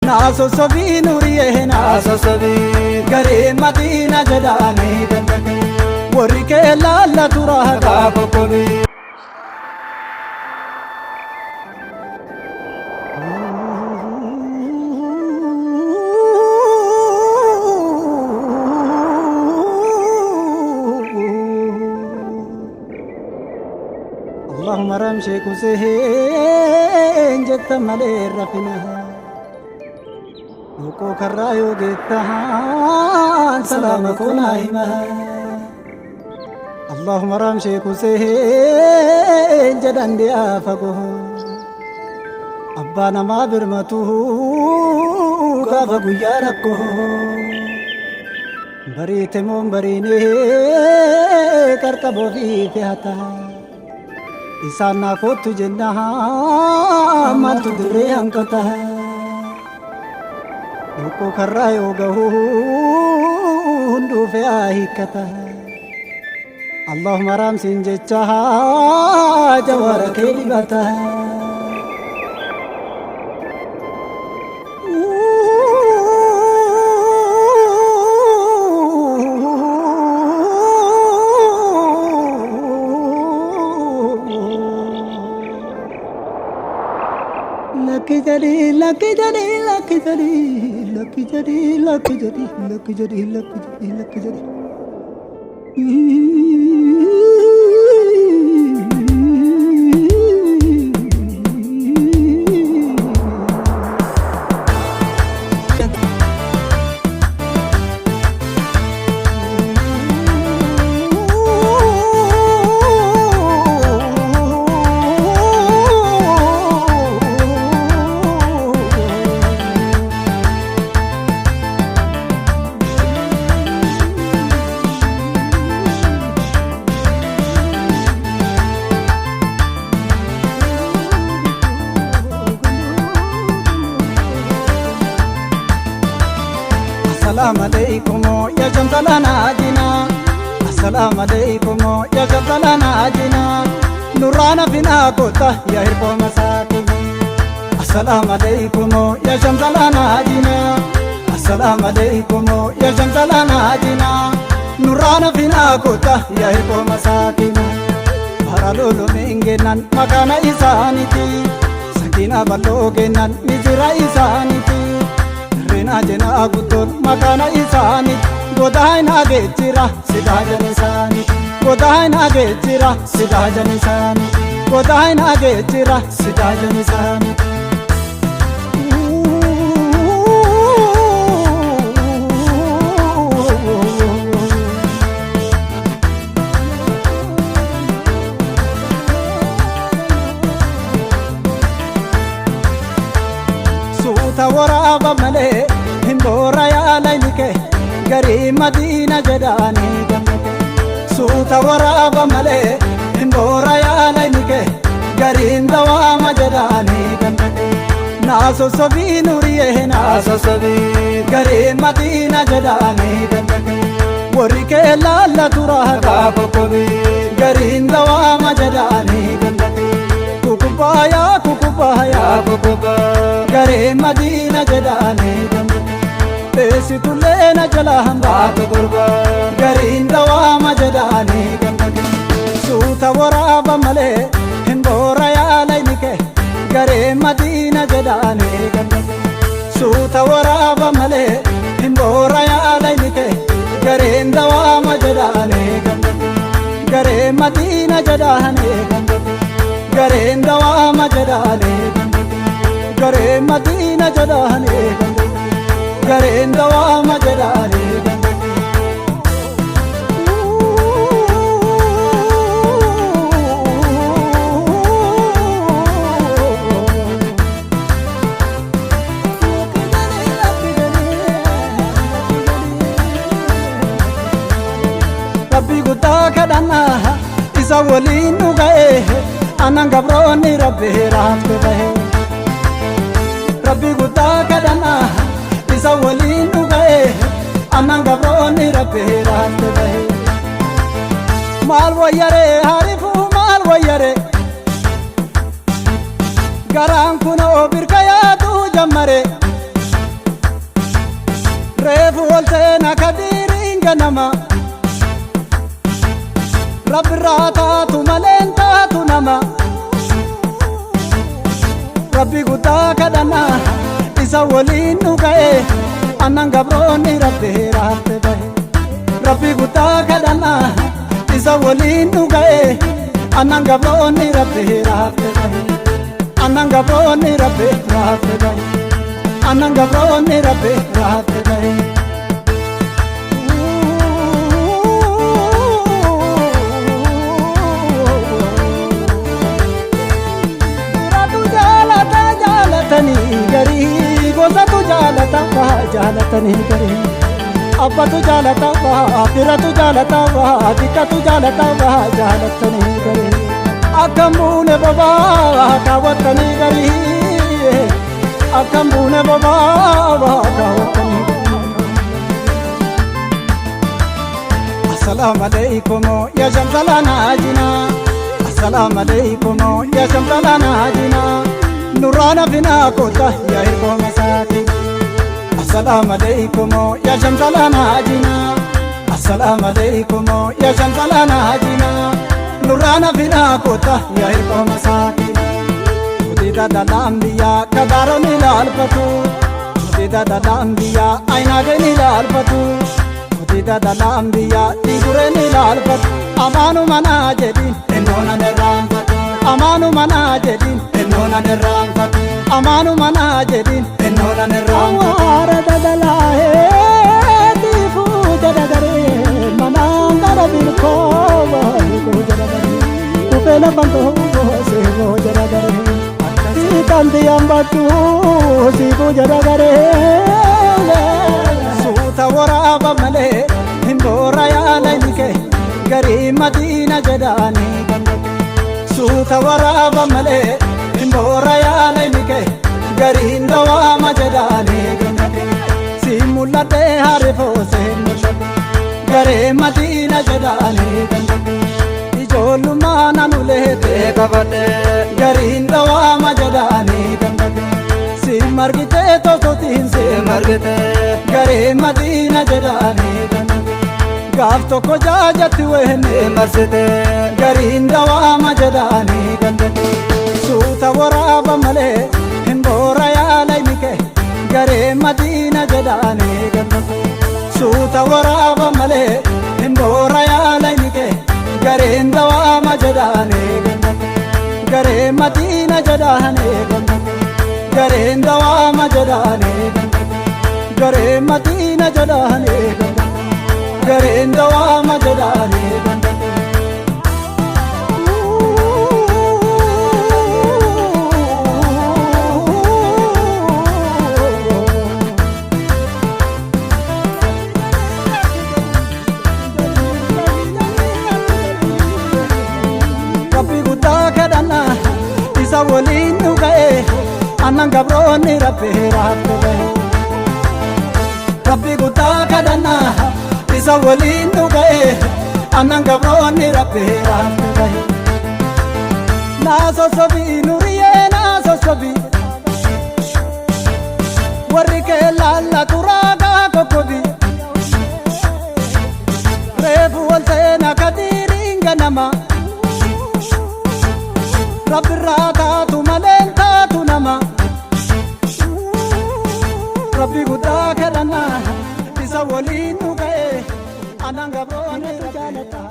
ناسو سبي نوريه ناسو سبي غري مدينة جداني دندك ورك لا تراه كابكبي اللهم رمشي كسهين جت ملي رفنها نوكو كرايو جتها سلامكم نايمها اللهم رمشي كسهين جدن دي آفقه أبانا ما برمته كافقو ياركه بريت مون بريني كركبو في فيهتها إسانا كوتو جنها ما تدري أنكتها لوكو كرايو هندو في آهيكتها اللهم رام سنجتها جوارك لبتها Lucky Daddy, Lucky Daddy, Lucky Daddy, Lucky Daddy, Lucky Daddy, Lucky Daddy, Lucky Daddy, Lucky Daddy. السلام عليكم يا جمزلنا جنا السلام عليكم يا جمزلنا جنا نورانا فينا قطة يا هربو مساكين السلام عليكم يا جمزلنا جنا السلام عليكم يا جمزلنا جنا نورانا فينا قطة يا هربو مساكين بارالولو منجنان مكانا إسانيتي سكينة بلوغنان مزرا إسانيتي Rena jena agutol makana isani godaina gechira sidajan isani godaina gechira sidajan isani godaina gechira sidajan isani suuta waraaba malee hindora ya laynike gari madina jedani gannake suuta waraaba malee hindora ya laynike gari ndawama jedani gannake naaso sobi nuriye naaso sobi gari madina jedani gannake warike lalla turaha kaabkobi gari ndawama jedani gannake kukubaya kukuba gari madina jedani gannake Besi tulena jalahan baat gurba garin dawama jedani gannake suuta waraaba malee hindora ya laynike gare madina jedani gannake suuta waraaba malee hindora ya laynike gare dawama jedani gannake gare madina jedani gannake gare dawama jedani gannake gare madina jedani gannake Garin dawama jedani gannake Rabbi guddaa kadhanna isa waliin nu ga'e anan gabroonni rabbi raafte bahe Rabbi guddaa kadhanna isa waliin nu ga'e anan gabroonni rabbi raafte bahe maal wayyare harifu maal wayyare garaan kunoo birka yaaduu jammare ganama Rabbirraa taatu maleen taatu nama Rabbi guddaa kadhannaa isa waliin nu ga'e annan gabroonni rabbi raafte bahe Rabbi guddaa kadhannaa isa waliin nu ga'e annan gabroonni rabbi raafte bahe annan gabroonni rabbi raafte bahe annan gabroonni rabbi raafte bahe Gosatu jaalata jaalatanii garii abbatu jaalata firatu jaalata dikkatu jaalata jaalatanii garii akkam buune bobaa kaawwatanii garii akkam buune bobaa kaawwatanii Assalamu alaikum ya shamsalana ajina Assalamu alaikum ya shamsalana ajina Nurana fina kota ya hirko masaki Assalamu alaikum ya shamsalana ajina Assalamu alaikum ya shamsalana ajina Nurana fina kota ya hirko masaki Udida dalambiya kadaro nilalpatu Udida dalambiya aina de nilalpatu Udida dalambiya tigure nilalpatu Amanu mana jedin enona neramfatu Amanu mana jedin enona neramfatu Amanu mana jedin enona neramfatu Awara dadalahe tifu jadagare manangara bilko ko jadagare Upela panto se go jadagare Tanti ambatu sibu jadagare Suta waraba male himbora ya lainike Gari Madina jadani gandake Suta waraba male himbora ya lainike Gari ndawama jadani gandake Simulate harifo se mulate Gari Madina jadani gandake Ijolumana nulete kabate Gari ndawama jadani gandake Simargite tototin simargite Gari Madina jadani gandake Gaaf tokko jaajatti wehenne marsite Gariin dawaama jedhaani gandate Suuta waraaba malee hin boora yaalaynike Garee Madiina jedhaani gandate Suuta waraaba malee hin boora yaalaynike Gareen dawaama jedhaani gandate Garee Madiina jedhaani gandate Gareen dawaama jedhaani gandate Garee Madiina jedhaani gandate Gareen dawaama jedhaani gandate Rabbi guddaa kadhannaa isa waliin nu ga'e annan gabroonni rabbi raafte bahe Rabbi guddaa kadhannaa isa waliin nu ga'e annan gabroonni rabbi raafte bahe naa sossobii nuriyee naa sossobii warri kee laallatu raagaa kokkobii reefu wal seena kadiiriin ganama Rabbirraa taatu maleen taatu nama Rabbi guddaa kadhannaa isa waliin nu ga'e annan gabroonni jaalata